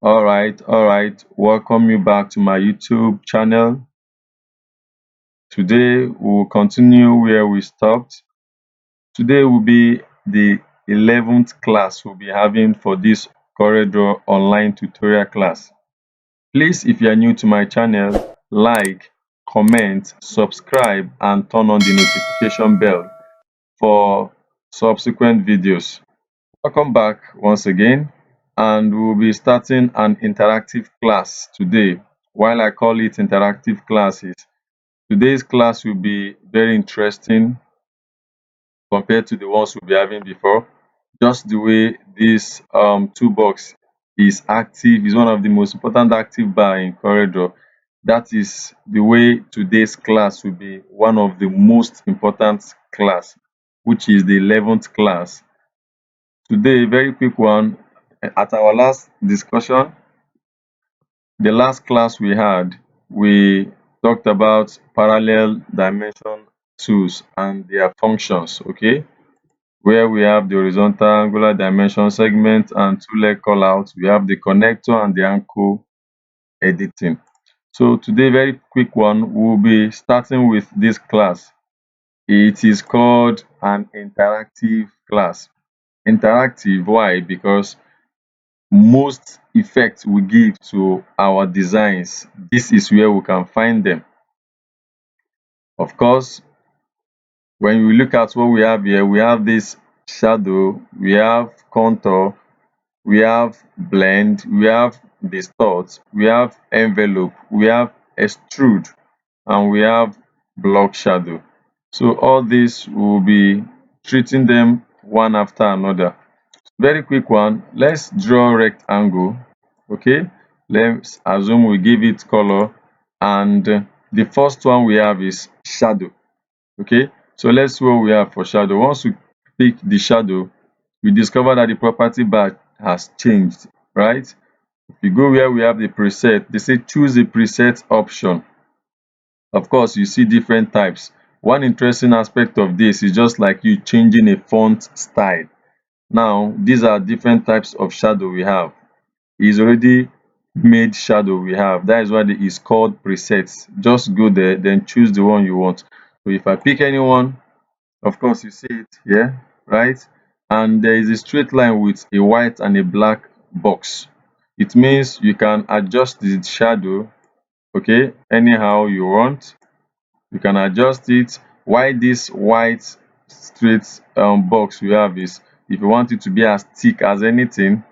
All right. Welcome you back to my YouTube channel. Today we'll continue where we stopped. Today will be the 11th class we'll be having for this CorelDraw online tutorial class. Please, if you are new to my channel, like, comment, subscribe, and turn on the notification bell for subsequent videos. Welcome back once again, and we'll be starting an interactive class today. While I call it interactive classes, today's class will be very interesting compared to the ones we'll be having before. Just the way this toolbox is active is one of the most important active bar in CorelDraw. That is the way today's class will be one of the most important class, which is the 11th class. Today, very quick one. At our last discussion, the last class we had, we talked about parallel dimension tools and their functions, okay? Where we have the horizontal, angular dimension segment and two-leg callouts. We have the connector and the anchor editing. So today, very quick one, we'll be starting with this class. It is called an interactive class. Interactive, why? Because most effects we give to our designs, this is where we can find them. Of course, when we look at what we have here, we have this shadow, we have contour, we have blend, we have distort, we have envelope, we have extrude, and we have block shadow. So all this will be treating them one after another. Very quick one, let's draw rectangle. Okay, let's assume we give it color, and the first one we have is shadow. Okay, so let's see what we have for shadow. Once we pick the shadow, we discover that the property bar has changed, right? If you go where we have the preset, they say choose a preset option. Of course, you see different types. One interesting aspect of this is just like you changing a font style. Now, these are different types of shadow we have. It's already made shadow we have. That is why it's called presets. Just go there, then choose the one you want. So if I pick any one, of course you see it here, right? And there is a straight line with a white and a black box. It means you can adjust the shadow, okay, anyhow you want. You can adjust it. Why this white straight box we have is if you want it to be as thick as anything,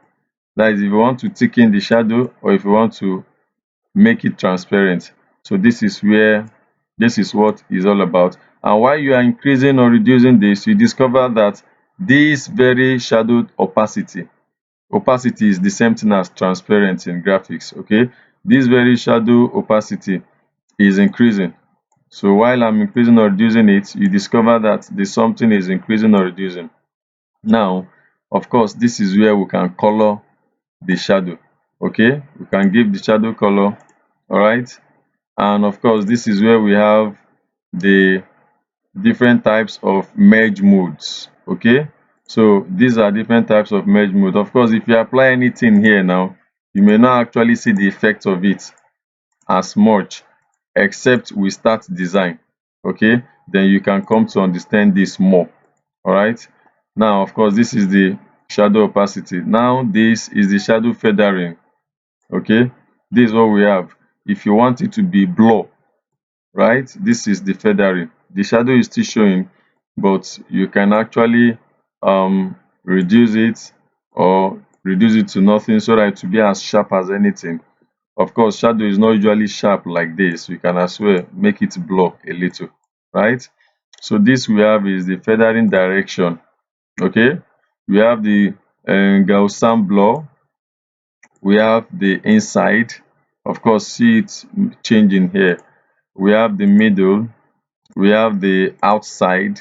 that is if you want to thicken the shadow or if you want to make it transparent. So this is what is all about. And while you are increasing or reducing this, you discover that this very shadowed opacity is the same thing as transparent in graphics. Okay, this very shadow opacity is increasing. So while I'm increasing or reducing it, you discover that the something is increasing or reducing. Now, of course, this is where we can color the shadow. Okay, we can give the shadow color. All right, and of course, this is where we have the different types of merge modes. Okay, so these are different types of merge mode. Of course, if you apply anything here now, you may not actually see the effect of it as much, except we start design. Okay, then you can come to understand this more. All right, now of course this is the shadow opacity. Now this is the shadow feathering. Okay, this is what we have. If you want it to be blur, right, this is the feathering. The shadow is still showing, but you can actually reduce it or reduce it to nothing so that it will be as sharp as anything. Of course, shadow is not usually sharp like this. We can as well make it blur a little, right? So this we have is the feathering direction. Okay, we have the Gaussian blur, we have the inside. Of course, see it changing here. We have the middle, we have the outside,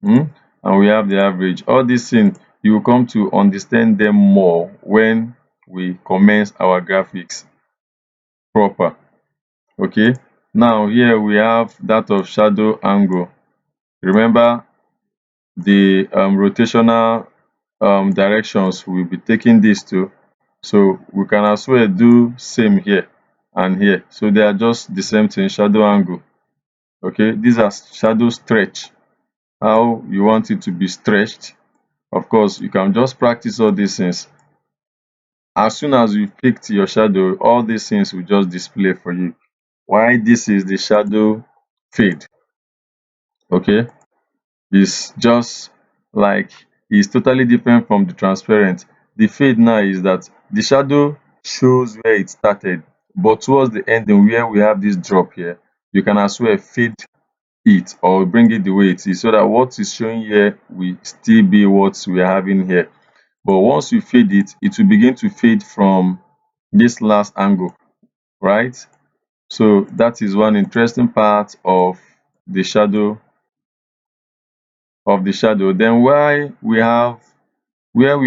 and we have the average. All these things you will come to understand them more when we commence our graphics proper. Okay, now here we have that of shadow angle. Remember the rotational directions we'll be taking this to. So we can as well do same here and here. So they are just the same thing, shadow angle. Okay, these are shadow stretch. How you want it to be stretched. Of course, you can just practice all these things. As soon as you picked your shadow, all these things will just display for you. Why this is the shadow fade. Okay, it's just like it's totally different from the transparent. The fade now is that the shadow shows where it started, but towards the ending where we have this drop here, you can as well fade it or bring it the way it is so that what is showing here will still be what we are having here. But once you fade it, it will begin to fade from this last angle, right? So that is one interesting part of the shadow. Then where we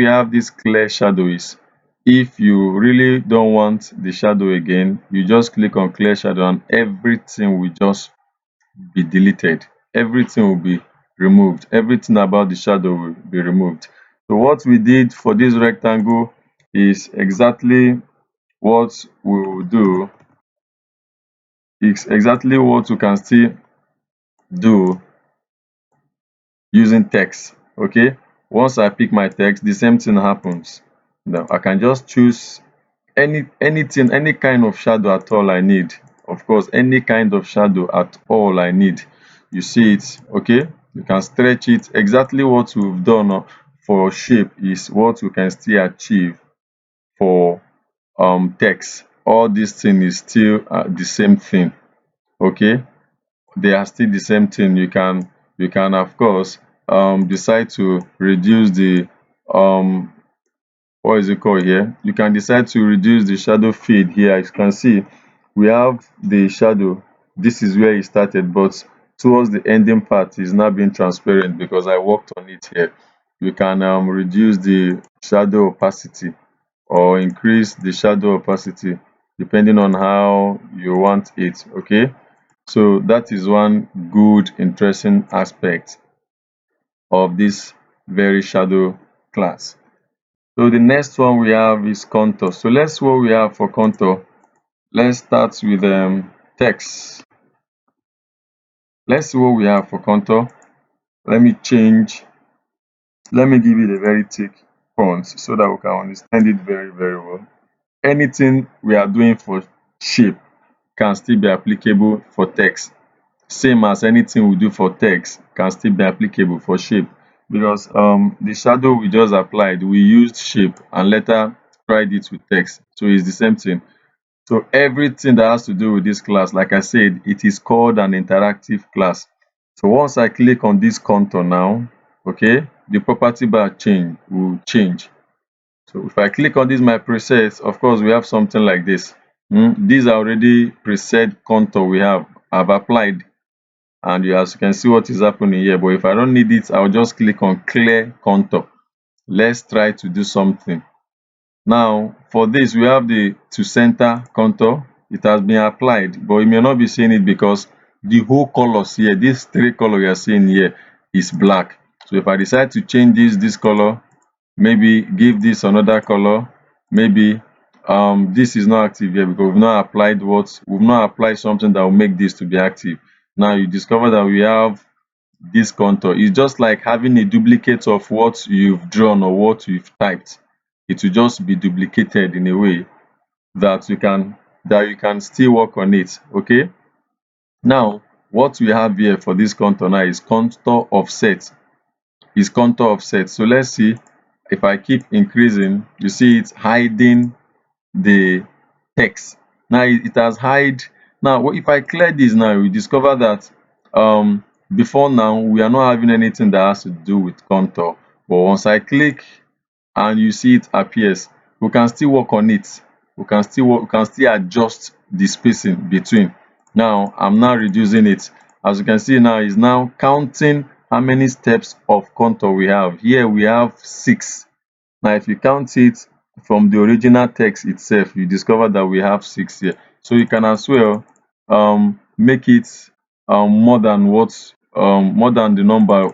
have this clear shadow is if you really don't want the shadow again, you just click on clear shadow and everything will just be deleted. Everything will be removed. Everything about the shadow will be removed. So what we did for this rectangle is exactly what we will do. It's exactly what we can still do using text. Okay, once I pick my text, the same thing happens. Now I can just choose anything, any kind of shadow at all I need. Of course, any kind of shadow at all I need. You see it. Okay, you can stretch it. Exactly what we've done for shape is what we can still achieve for text. All this thing is still the same thing. Okay, they are still the same thing. You can of course decide to reduce the um what is it called here, you can decide to reduce the shadow fade here. As you can see, we have the shadow. This is where it started, but towards the ending part is now being transparent because I worked on it here. You can reduce the shadow opacity or increase the shadow opacity depending on how you want it. Okay, so that is one good interesting aspect of this very shadow class. So the next one we have is contour. So let's see what we have for contour. Let's start with text. Let's see what we have for contour. Let me change. Let me give it a very thick font so that we can understand it very, very well. Anything we are doing for shape can still be applicable for text. Same as anything we do for text can still be applicable for shape, because the shadow we just applied, we used shape and later tried it with text, so it's the same thing. So everything that has to do with this class, like I said, it is called an interactive class. So once I click on this contour now, okay, the property bar will change. So if I click on this my presets, of course we have something like this. These are already preset contour I've applied, and as you can see what is happening here. But if I don't need it, I'll just click on clear contour. Let's try to do something. Now for this we have the to center contour. It has been applied, but you may not be seeing it because the whole colors here, these three colors you are seeing here, is black. So if I decide to change this color, maybe give this another color, maybe this is not active here because we've not applied something that will make this to be active. Now you discover that we have this contour. It's just like having a duplicate of what you've drawn or what you've typed. It will just be duplicated in a way that you can still work on it. Okay, now what we have here for this contour now is contour offset. So let's see. If I keep increasing, you see it's hiding the text. Now it has hide. Now if I clear this now, we discover that before now we are not having anything that has to do with contour, but once I click and you see it appears, we can still work on it. We can still adjust the spacing between. Now I'm now reducing it. As you can see now, it's now counting how many steps of contour we have. Here we have 6. Now if you count it from the original text itself, you discover that we have 6 here. So you can as well make it more than more than the number,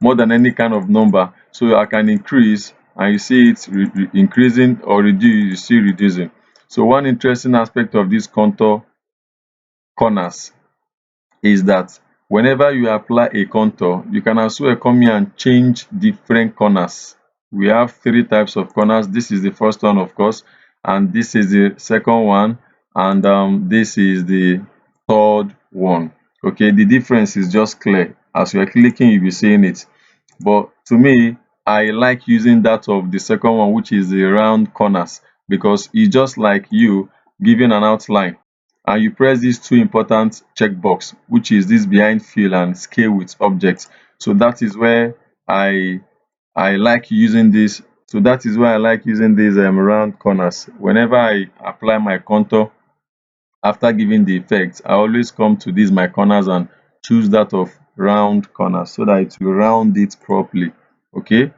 more than any kind of number. So I can increase and you see it increasing or reduce, you see reducing. So one interesting aspect of this contour corners is that whenever you apply a contour, you can as well come here and change different corners. We have three types of corners. This is the first one, of course, and this is the second one, and this is the third one. Okay, the difference is just clear. As you are clicking, you'll be seeing it. But to me, I like using that of the second one, which is the round corners, because it's just like you giving an outline and you press these two important checkbox, which is this behind fill and scale with object. So that is where I like using this. So that is why I like using these round corners. Whenever I apply my contour, after giving the effect, I always come to these my corners and choose that of round corners so that it will round it properly. Okay.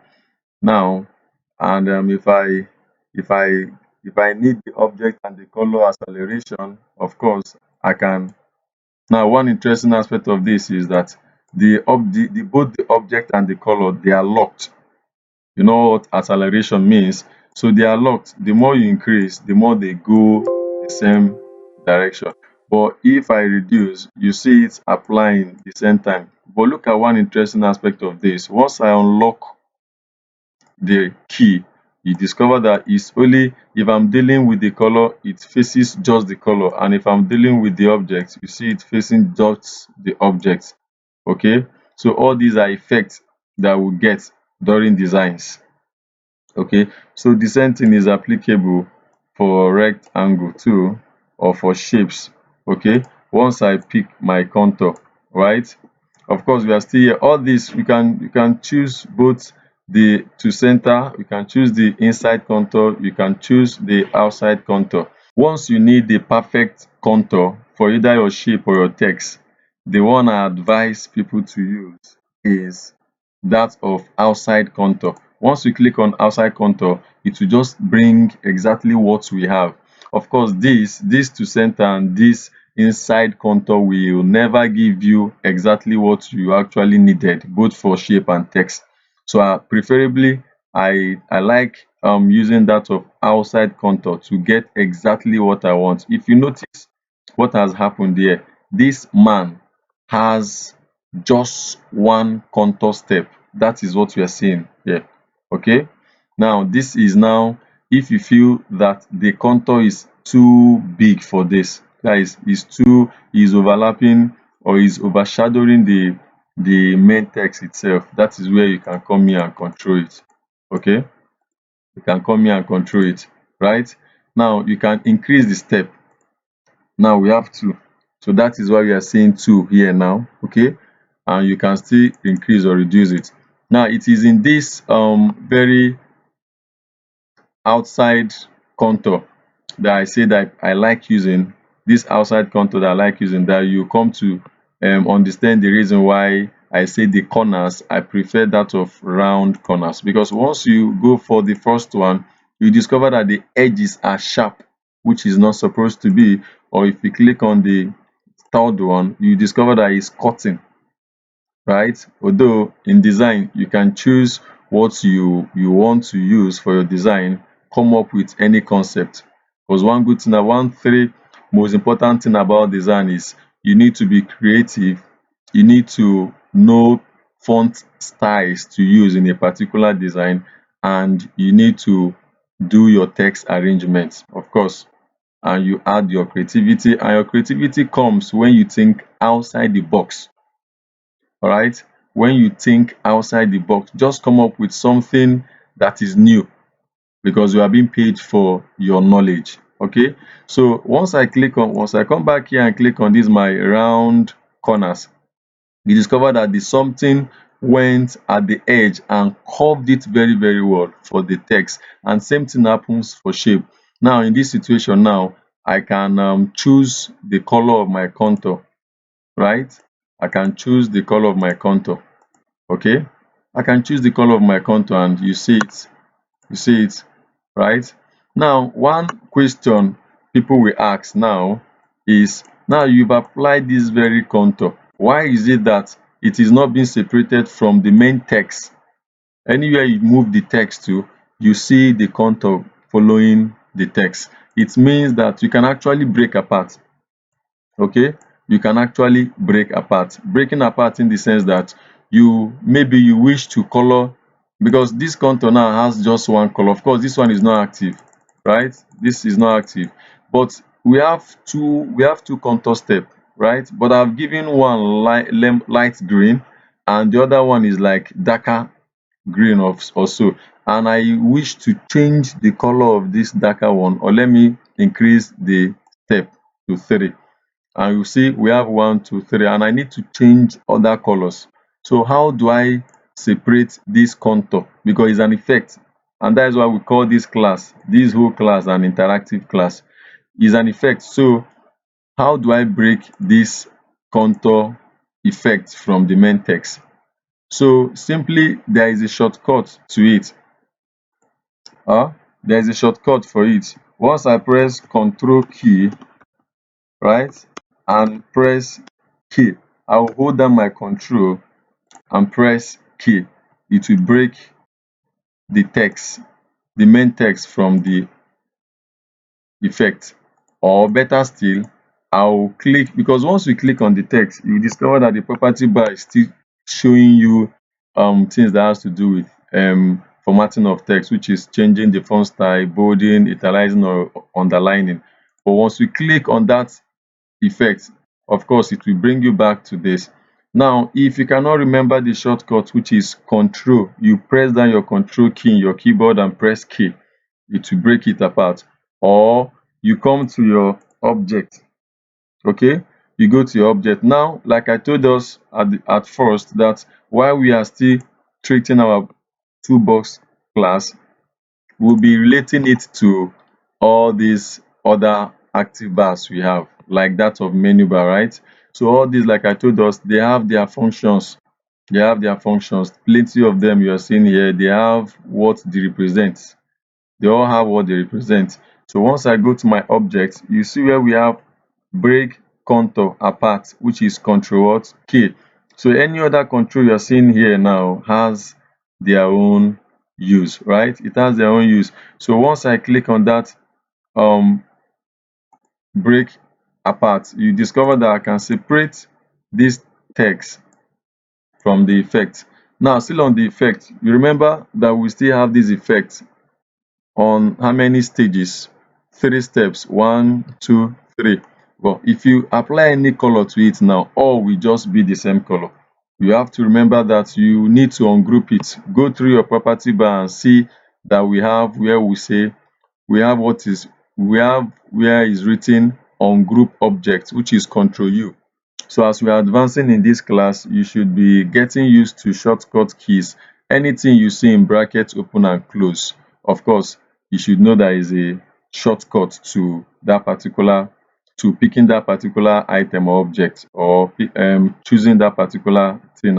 Now, and if I if I need the object and the color acceleration, of course I can. Now, one interesting aspect of this is that both the object and the color, they are locked. You know what acceleration means? So they are locked. The more you increase, the more they go the same direction. But if I reduce, you see it applying the same time. But look at one interesting aspect of this. Once I unlock the key, you discover that it's only if I'm dealing with the color, it faces just the color, and if I'm dealing with the object, you see it facing just the object. Okay, so all these are effects that we get during designs. Okay, so the same thing is applicable for rectangle too, or for shapes. Okay, once I pick my contour, right? Of course, we are still here. All this you can choose both the to center, you can choose the inside contour, you can choose the outside contour. Once you need the perfect contour for either your shape or your text, the one I advise people to use is that of outside contour. Once you click on outside contour, it will just bring exactly what we have. Of course, this to center and this inside contour will never give you exactly what you actually needed, both for shape and text. So preferably I like using that of outside contour to get exactly what I want. If you notice what has happened here, this man has just one contour step. That is what we are seeing here. Okay, now this is now if you feel that the contour is too big for this, that is overlapping or is overshadowing the main text itself, that is where you can come here and control it. Okay, you can come here and control it. Right, now you can increase the step. Now we have two, so that is why we are seeing two here now. Okay, and you can still increase or reduce it. Now it is in this very outside contour that I say that I like using, this outside contour that I like using, that you come to understand the reason why I say the corners, I prefer that of round corners, because once you go for the first one, you discover that the edges are sharp, which is not supposed to be. Or if you click on the third one, you discover that it's cutting, right? Although in design you can choose what you want to use for your design, come up with any concept. Because one good thing, one three most important thing about design is you need to be creative, you need to know font styles to use in a particular design, and you need to do your text arrangements, of course, and you add your creativity, and your creativity comes when you think outside the box. All right, when you think outside the box, just come up with something that is new, because you are being paid for your knowledge. Okay, so once I come back here and click on this my round corners, you discover that the something went at the edge and curved it very well for the text, and same thing happens for shape. Now in this situation now, I can choose the color of my contour, right? I can choose the color of my contour. Okay, I can choose the color of my contour, and you see it, right? Now one question people will ask now is, now you've applied this very contour, why is it that it is not being separated from the main text? Anywhere you move the text to, you see the contour following the text. It means that you can actually break apart. Okay, you can actually break apart. Breaking apart in the sense that maybe you wish to color, because this contour now has just one color. Of course, this one is not active, right? This is not active, but we have two contour step, right? But I've given one light green, and the other one is like darker green or so, and I wish to change the color of this darker one, or let me increase the step to 3, and you see we have 1, 2, 3, and I need to change other colors. So how do I separate this contour? Because it's an effect, and that is why we call this whole class an interactive class. Is an effect. So how do I break this contour effect from the main text? So simply there is a shortcut to it. There is a shortcut for it. Once I press Control key, right, and press key, I will hold down my control and press key. It will break the text, the main text, from the effect. Or better still, I'll click, because once you click on the text, you discover that the property bar is still showing you things that has to do with formatting of text, which is changing the font style, bolding, italicizing, or underlining. But once you click on that effect, of course it will bring you back to this. Now if you cannot remember the shortcut, which is control, you press down your control key in your keyboard and press key. It will break it apart. Or you come to your object. Okay, you go to your object. Now like I told us at first, that while we are still treating our toolbox class, we'll be relating it to all these other active bars we have, like that of menu bar, right? So all these, like I told us, they have their functions. They have their functions. Plenty of them you are seeing here, they have what they represent. They all have what they represent. So once I go to my object, you see where we have break contour apart, which is Control what? K. So any other control you're seeing here now has their own use, right? It has their own use. So once I click on that break apart, you discover that I can separate this text from the effect. Now still on the effect, you remember that we still have this effect on how many stages? 3 steps. 1, 2, 3. But if you apply any color to it now, all will just be the same color. You have to remember that you need to ungroup it. Go through your property bar and see that we have where we say we have where is written ungroup object, which is Control U. So as we are advancing in this class, you should be getting used to shortcut keys. Anything you see in brackets, open and close, of course you should know there is a shortcut to picking that particular item or object, or choosing that particular thing.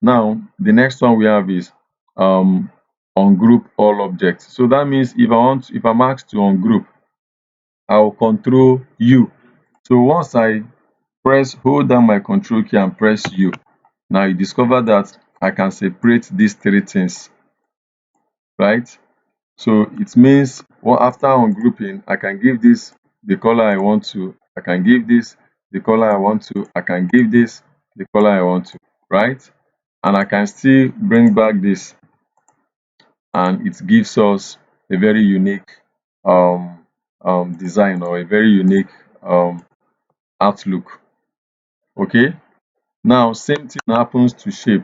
Now the next one we have is ungroup all objects. So that means if I'm asked to ungroup, I will Control U. So once I hold down my control key and press U, now you discover that I can separate these 3 things, right? So it means, well, after ungrouping, I can give this the color I want to, I can give this the color I want to, I can give this the color I want to, right? And I can still bring back this, and it gives us a very unique design, or a very unique outlook. Okay, now same thing happens to shape.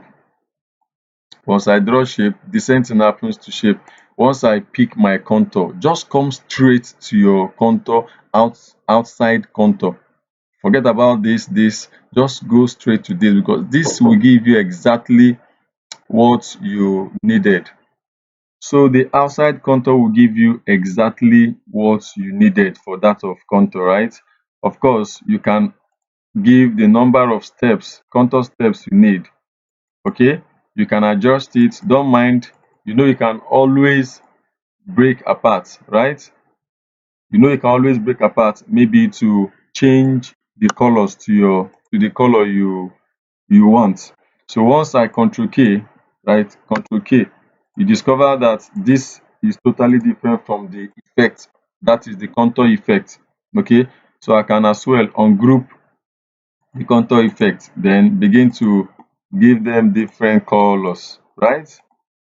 Once I draw shape, the same thing happens to shape. Once I pick my contour, just come straight to your contour, outside contour. Forget about this, just go straight to this, because this will give you exactly what you needed. So the outside contour will give you exactly what you needed for that of contour, right? Of course, you can give the number of steps, contour steps you need. Okay, you can adjust it, don't mind. You can always break apart, right? You can always break apart, maybe to change the colors to the color you want. So once I Control K, right, Control K, you discover that this is totally different from the effect, that is the contour effect. Okay, so I can as well ungroup the contour effect, then begin to give them different colors, right?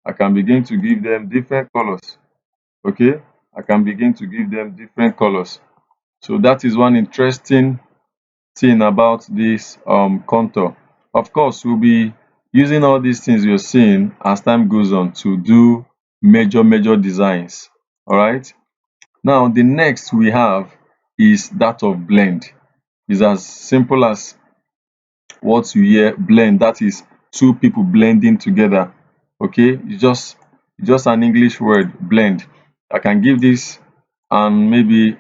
I can begin to give them different colors. Okay, I can begin to give them different colors. So that is one interesting thing about this contour. Of course, we'll be using all these things you're seeing as time goes on to do major designs. All right. Now the next we have is that of blend. It's as simple as what you hear, blend. That is two people blending together. Okay, it's just an English word, blend. I can give this and maybe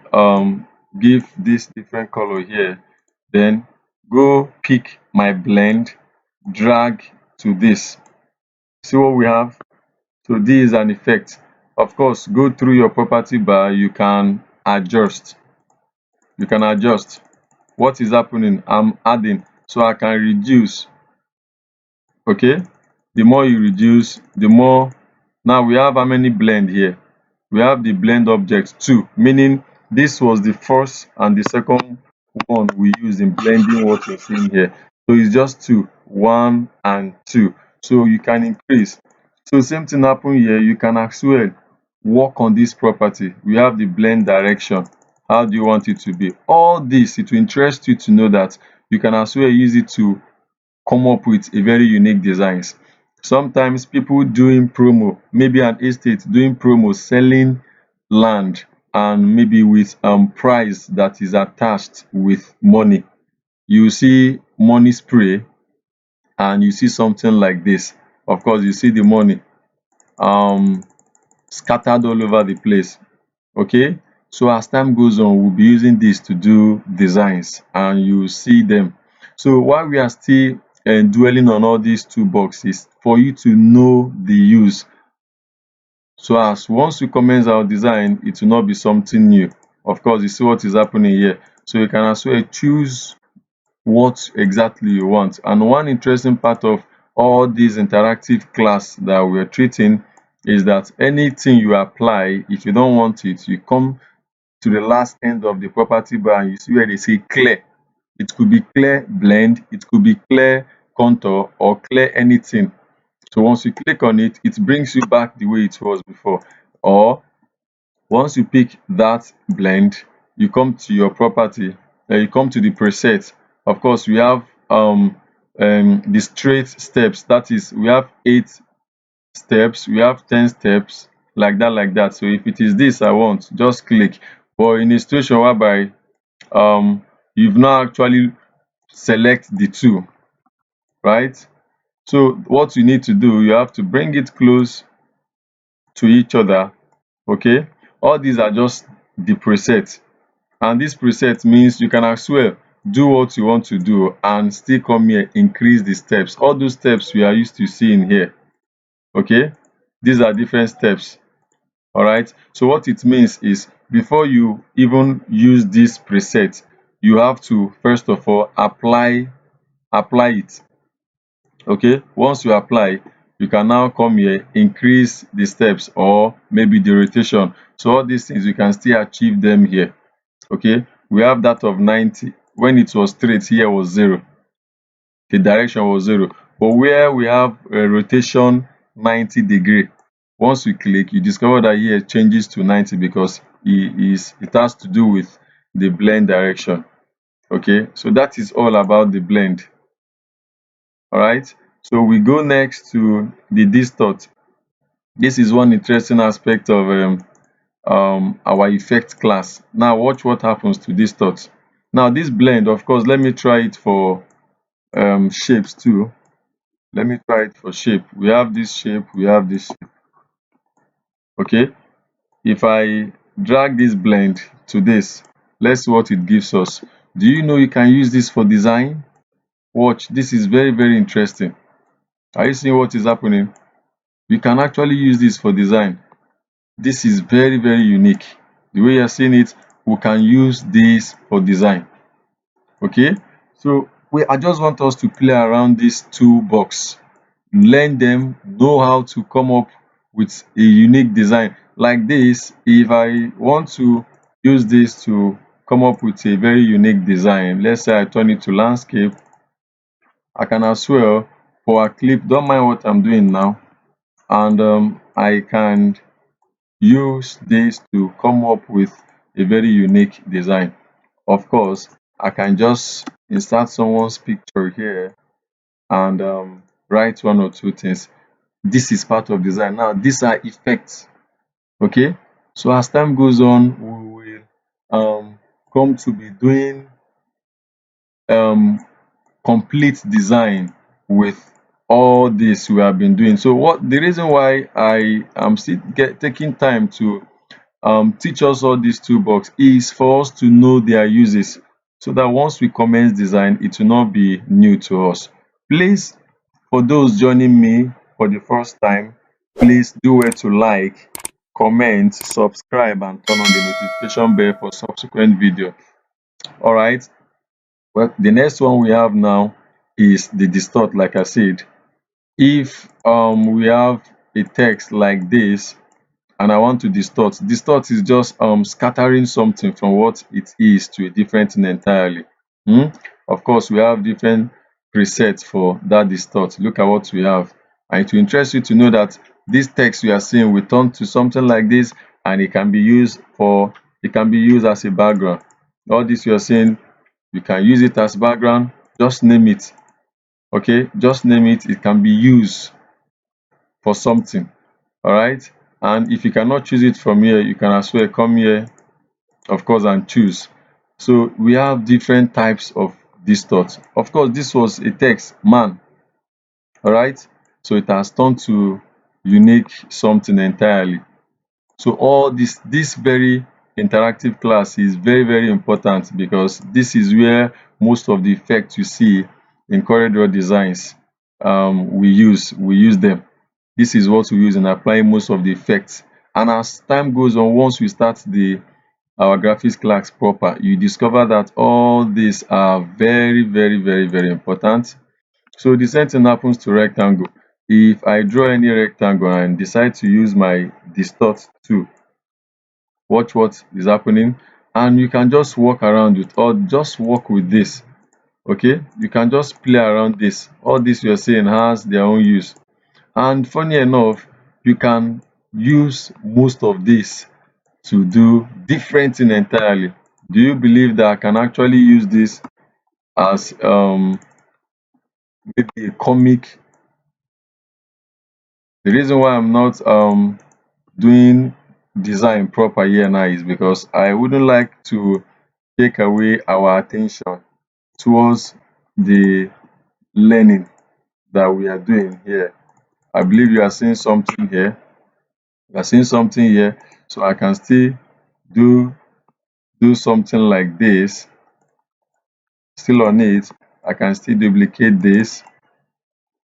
give this different color here, then go pick my blend, drag to this. See what we have? So this is an effect. Of course, go through your property bar, you can adjust. You can adjust. What is happening? I'm adding. So I can reduce. Okay, the more you reduce, the more. Now we have how many blend here? We have the blend object 2, meaning this was the first and the second one we used in blending what you're seeing here. So it's just 2, 1 and 2. So you can increase. So same thing happen here. You can as well work on this property. We have the blend direction. How do you want it to be? All this, it will interest you to know that you can as well use it to come up with a very unique designs. Sometimes people doing promo, maybe an estate doing promo, selling land, and maybe with price that is attached with money. You see money spray and you see something like this. Of course, you see the money um scattered all over the place. Okay, so as time goes on, we'll be using this to do designs and you see them. So while we are still dwelling on all these two boxes, for you to know the use, so as once you commence our design, it will not be something new. Of course, you see what is happening here. So you can as well choose what exactly you want. And one interesting part of all these interactive class that we're treating is that anything you apply, if you don't want it, you come to the last end of the property bar and you see where they say clear. It could be clear blend, it could be clear contour, or clear anything. So once you click on it, it brings you back the way it was before. Or once you pick that blend, you come to your property, you come to the preset. Of course, we have the straight steps. That is, we have 8 steps, we have 10 steps, like that. So if it is this I want, just click. But in a situation whereby you've not actually select the two, right? So what you need to do, you have to bring it close to each other. Okay, all these are just the preset, and this preset means you can as well do what you want to do and still come here, increase the steps. All those steps we are used to seeing here. Okay, these are different steps. All right, so what it means is before you even use this preset, you have to first of all apply it. Okay, once you apply, you can now come here, increase the steps or maybe the rotation. So all these things you can still achieve them here. Okay, we have that of 90. When it was straight, here was 0, the direction was 0. But where we have a rotation 90 degree, once you click, you discover that here it changes to 90 because it has to do with the blend direction. Okay, so that is all about the blend. All right, so we go next to the distort. This is one interesting aspect of our effect class. Now watch what happens to distort. Now this blend, of course, let me try it for shapes too. Let me try it for shape. We have this shape, we have this shape. Okay, if I drag this blend to this, let's see what it gives us. Do you know you can use this for design? Watch, this is very interesting. Are you seeing what is happening? We can actually use this for design. This is very unique. The way you're seeing it, we can use this for design. Okay, so I just want us to play around these two box, learn them, know how to come up with a unique design. like this, if I want to use this to come up with a very unique design, let's say I turn it to landscape, I can as well for a clip, don't mind what I'm doing now, and I can use this to come up with a very unique design. Of course, I can just insert someone's picture here and write one or two things. This is part of design. Now, these are effects. Okay, so as time goes on, we will come to be doing um complete design with all this we have been doing. So what the reason why I am still taking time to teach us all these toolbox is for us to know their uses, so that once we commence design, it will not be new to us. Please, for those joining me for the first time, please do well to like, comment, subscribe, and turn on the notification bell for subsequent video. All right. Well, the next one we have now is the distort. Like I said, if we have a text like this and I want to distort, distort is just scattering something from what it is to a different thing entirely. Of course, we have different presets for that distort. Look at what we have, and it will interest you to know that this text you are seeing will turn to something like this, and it can be used as a background. All this you are seeing, you can use it as background. Just name it. Okay, just name it. It can be used for something. All right, and if you cannot choose it from here, you can as well come here, of course, and choose. So we have different types of distort. Of course, this was a text man. All right, so it has turned to unique something entirely. So all this very interactive class is very important, because this is where most of the effects you see in CorelDraw designs, we use them. This is what we use in applying most of the effects. And as time goes on, once we start our graphics class proper, you discover that all these are very important. So the same thing happens to rectangle. If I draw any rectangle and decide to use my distort tool, watch what is happening, and you can just walk around with, or just work with this. Okay, you can just play around this. All this you're seeing has their own use, and funny enough, you can use most of this to do different thing entirely. Do you believe that I can actually use this as maybe a comic? The reason why I'm not doing design proper here now is because I wouldn't like to take away our attention towards the learning that we are doing here. I believe you are seeing something here. You are seeing something here. So I can still do something like this. Still on it, I can still duplicate this.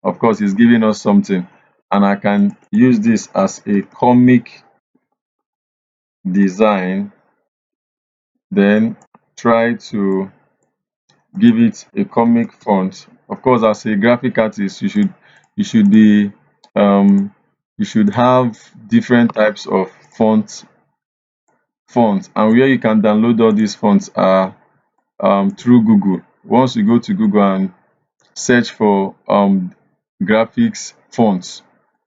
Of course, it's giving us something. And I can use this as a comic design. Then try to give it a comic font. Of course, as a graphic artist, you should be you should have different types of fonts, and where you can download all these fonts are through Google. Once you go to Google and search for graphics fonts,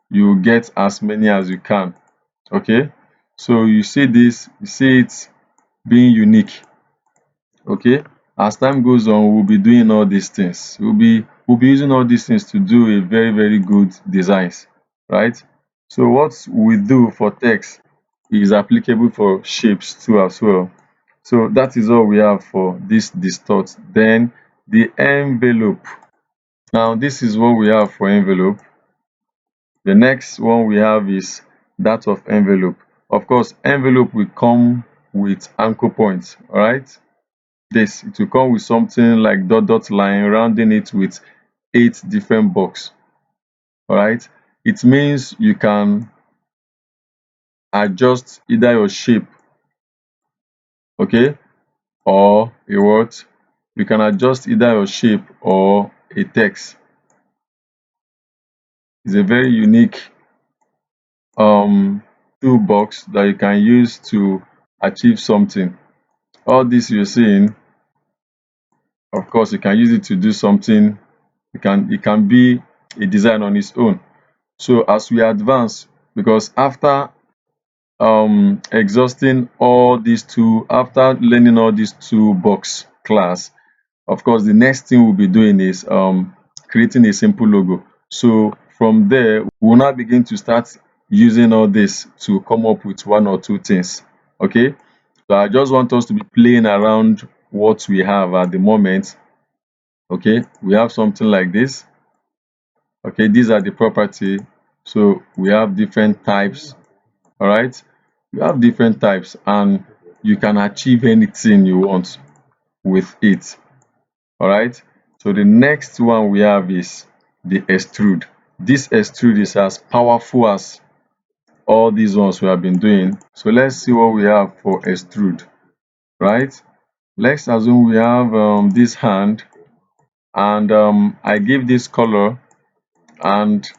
you get as many as you can. Okay, so you see this, you see it being unique. Okay, as time goes on, we'll be doing all these things. We'll be using all these things to do a very good designs, right? So what we do for text is applicable for shapes too as well. So that is all we have for this distort. Then the envelope. Now this is what we have for envelope. The next one we have is that of envelope. Of course, envelope will come with anchor points. All right, this, it will come with something like dot line, rounding it with 8 different box. All right, it means you can adjust either your shape, okay, or a what, you can adjust either your shape or a text. It's a very unique toolbox that you can use to achieve something. All this you're seeing, of course, you can use it to do something. It can be a design on its own. So as we advance, because after exhausting all these two, after learning all these toolbox class, of course, the next thing we'll be doing is creating a simple logo. So from there, we'll now begin to start using all this to come up with one or two things. Okay, so I just want us to be playing around what we have at the moment. Okay, we have something like this. Okay, these are the property. So we have different types. All right, you have different types, and you can achieve anything you want with it. All right, so the next one we have is the extrude. This extrude is as powerful as all these ones we have been doing. So let's see what we have for extrude. Right, let's assume we have this hand, and I give this color, and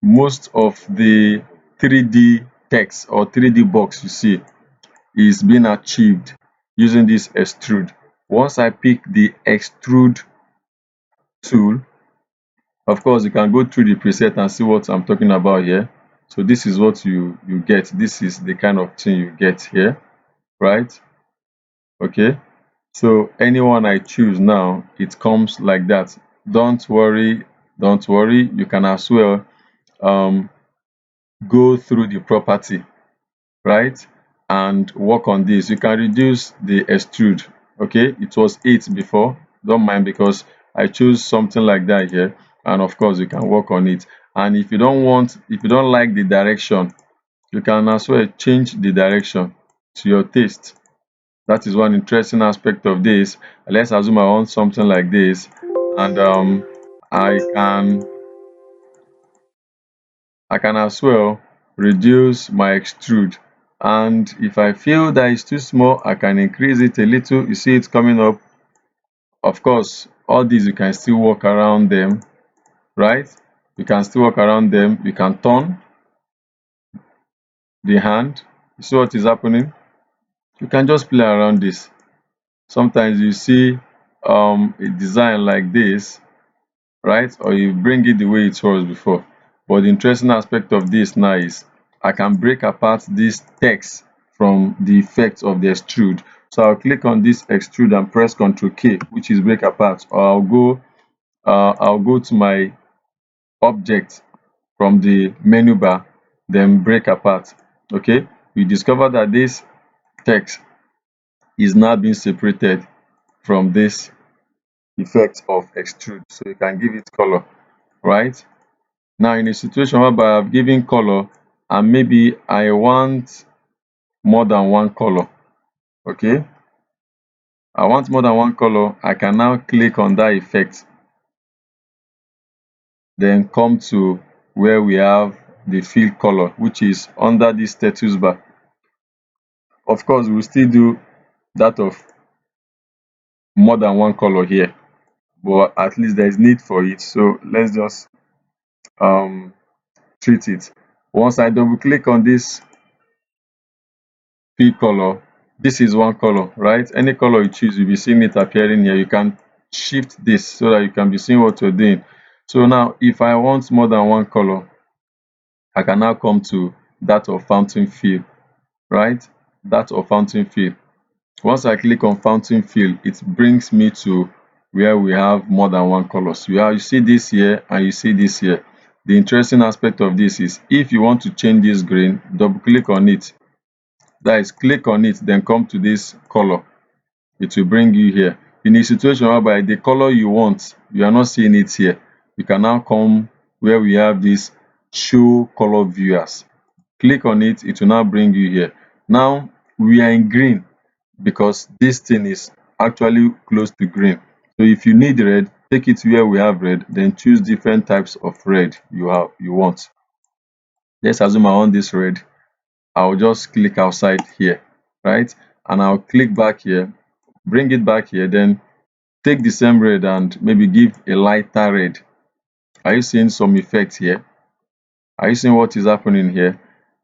most of the 3D text or 3D box you see is being achieved using this extrude. Once I pick the extrude tool, of course, you can go through the preset and see what I'm talking about here. So this is what you get. This is the kind of thing you get here, right? Okay. So anyone I choose now, it comes like that. Don't worry, don't worry. You can as well um, go through the property, right, and work on this. You can reduce the extrude. Okay, it was 8 before, don't mind, because I choose something like that here, and of course you can work on it. And if you don't like the direction, you can as well change the direction to your taste. That is one interesting aspect of this. Let's assume I want something like this, and I can I can as well reduce my extrude, and if I feel that it's too small, I can increase it a little. You see it coming up. Of course, all these you can still work around them, right? You can still work around them. You can turn the hand. You see what is happening? You can just play around this. Sometimes you see a design like this, right? Or you bring it the way it was before. But the interesting aspect of this now is I can break apart this text from the effects of the extrude. So I'll click on this extrude and press Ctrl K, which is break apart. Or I'll go to my object from the menu bar, then break apart. Okay, you discover that this text is now being separated from this effect of extrude. So you can give it color, right? Now in a situation whereby I've given color and maybe I want more than one color, okay, I want more than one color, I can now click on that effect, then come to where we have the fill color, which is under this status bar. Of course, we'll still do that of more than one color here, but at least there is need for it. So let's just um, treat it. Once I double click on this fill color, this is one color, right? Any color you choose, you'll be seeing it appearing here. You can shift this so that you can be seeing what you're doing. So now if I want more than one color, I can now come to that of fountain fill, right? That of fountain fill. Once I click on fountain fill, it brings me to where we have more than one color. So you see this here and you see this here. The interesting aspect of this is if you want to change this green, double click on it. That is, click on it, then come to this color. It will bring you here. In a situation whereby the color you want, you are not seeing it here, you can now come where we have this show color viewers. Click on it, it will now bring you here. Now we are in green because this thing is actually close to green. So if you need red, take it where we have red, then choose different types of red you want. Let's assume I want this red. I'll just click outside here, right? And I'll click back here, bring it back here, then take the same red and maybe give a lighter red. Are you seeing some effect here? Are you seeing what is happening here?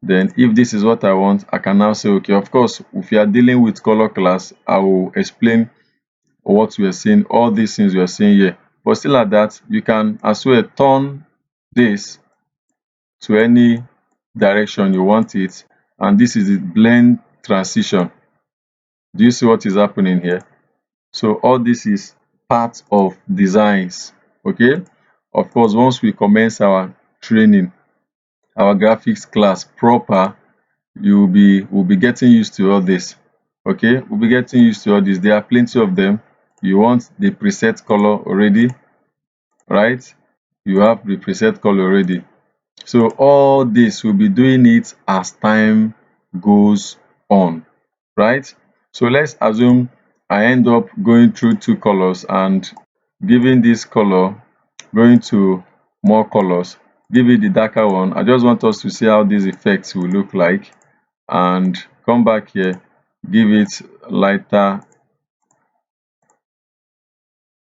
Then if this is what I want, I can now say, okay, of course, if you are dealing with color class, I will explain what we are seeing, all these things we are seeing here. But still at that, you can as well turn this to any direction you want it. And this is the blend transition. Do you see what is happening here? So all this is part of designs. Okay. Of course, once we commence our training, our graphics class proper, we'll be getting used to all this. Okay, we'll be getting used to all this. There are plenty of them. You want the preset color already, right? You have the preset color already. So all this, we'll be doing it as time goes on, right? So let's assume I end up going through two colors and giving this color, going to more colors, give it the darker one. I just want us to see how these effects will look like, and come back here, give it lighter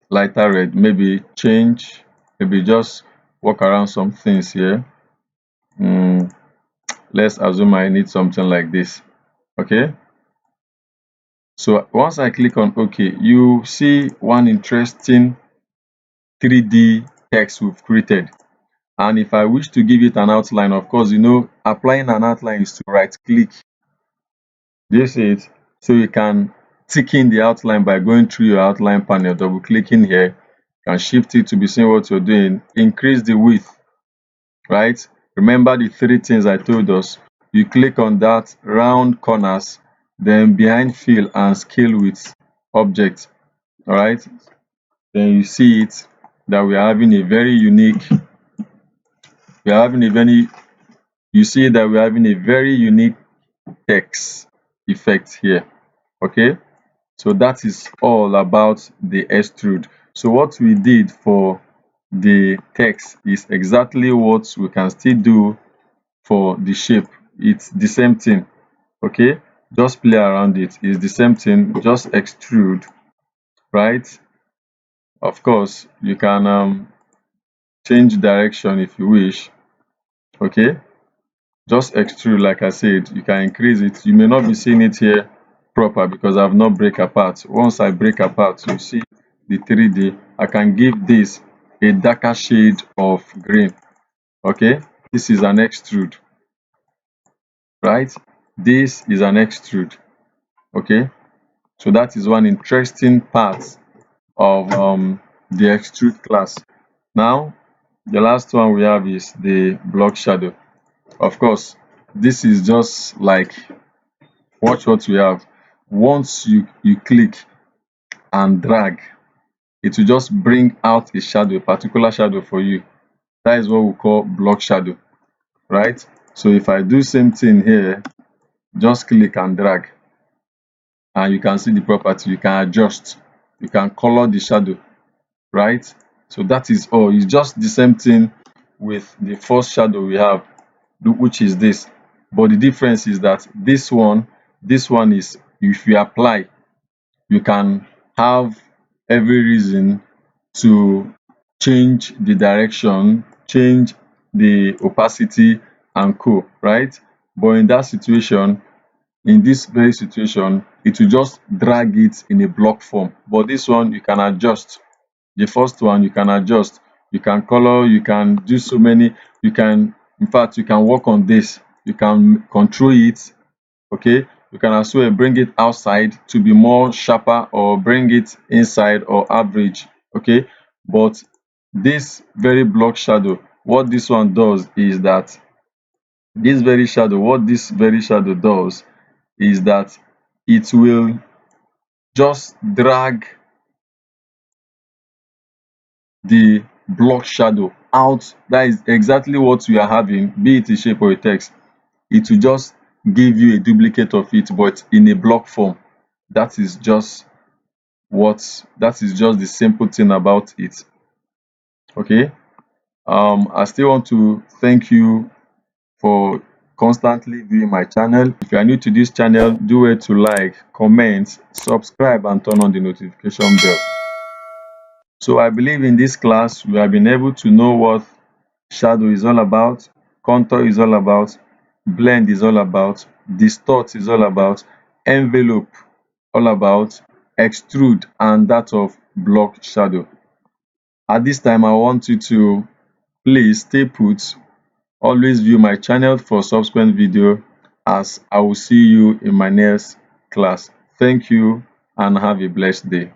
red, maybe change, maybe just work around some things here. Let's assume I need something like this. Okay, so once I click on OK, you see one interesting 3D text we've created. And if I wish to give it an outline, of course, you know, applying an outline is to right click. Do you see it? So you can tick in the outline by going through your outline panel, double clicking here. You can shift it to be seeing what you're doing. Increase the width, right? Remember the three things I told us. You click on that, round corners, then behind fill and scale with object. All right. Then you see it that we are having a very unique, we are having a very, you see that we're having a very unique text effect here. Okay. So that is all about the extrude. So what we did for the text is exactly what we can still do for the shape. It's the same thing. Okay, just play around it. It's the same thing, just extrude, right? Of course, you can change direction if you wish. Okay, just extrude. Like I said, you can increase it. You may not be seeing it here proper because I've not break apart. Once I break apart, you see the 3D. I can give this a darker shade of green. Okay, this is an extrude, right? This is an extrude. Okay, so that is one interesting part of the extrude class. Now the last one we have is the block shadow. Of course, this is just like, watch what we have. Once you click and drag, it will just bring out a shadow, a particular shadow for you. That is what we call block shadow, right? So if I do same thing here, just click and drag, and you can see the property. You can adjust, you can color the shadow, right? So that is all. It's just the same thing with the first shadow we have, which is this. But the difference is that this one is, if you apply, you can have every reason to change the direction, change the opacity and co, right? But in that situation, in this very situation, it will just drag it in a block form. But this one you can adjust. The first one you can adjust, you can color, you can do so many, you can, in fact, you can work on this, you can control it. Okay, you can as well bring it outside to be more sharper, or bring it inside or average. Okay, but this very block shadow, what this one does is that what this very shadow does is that it will just drag the block shadow out. That is exactly what we are having, be it a shape or a text. It will just give you a duplicate of it, but in a block form. That is just the simple thing about it. Okay, I still want to thank you for constantly viewing my channel. If you are new to this channel, do it to like, comment, subscribe, and turn on the notification bell. So I believe in this class we have been able to know what shadow is all about, contour is all about. blend is all about, distort is all about, envelope all about, extrude and that of block shadow. At this time, I want you to please stay put. Always view my channel for subsequent video, as I will see you in my next class. Thank you and have a blessed day.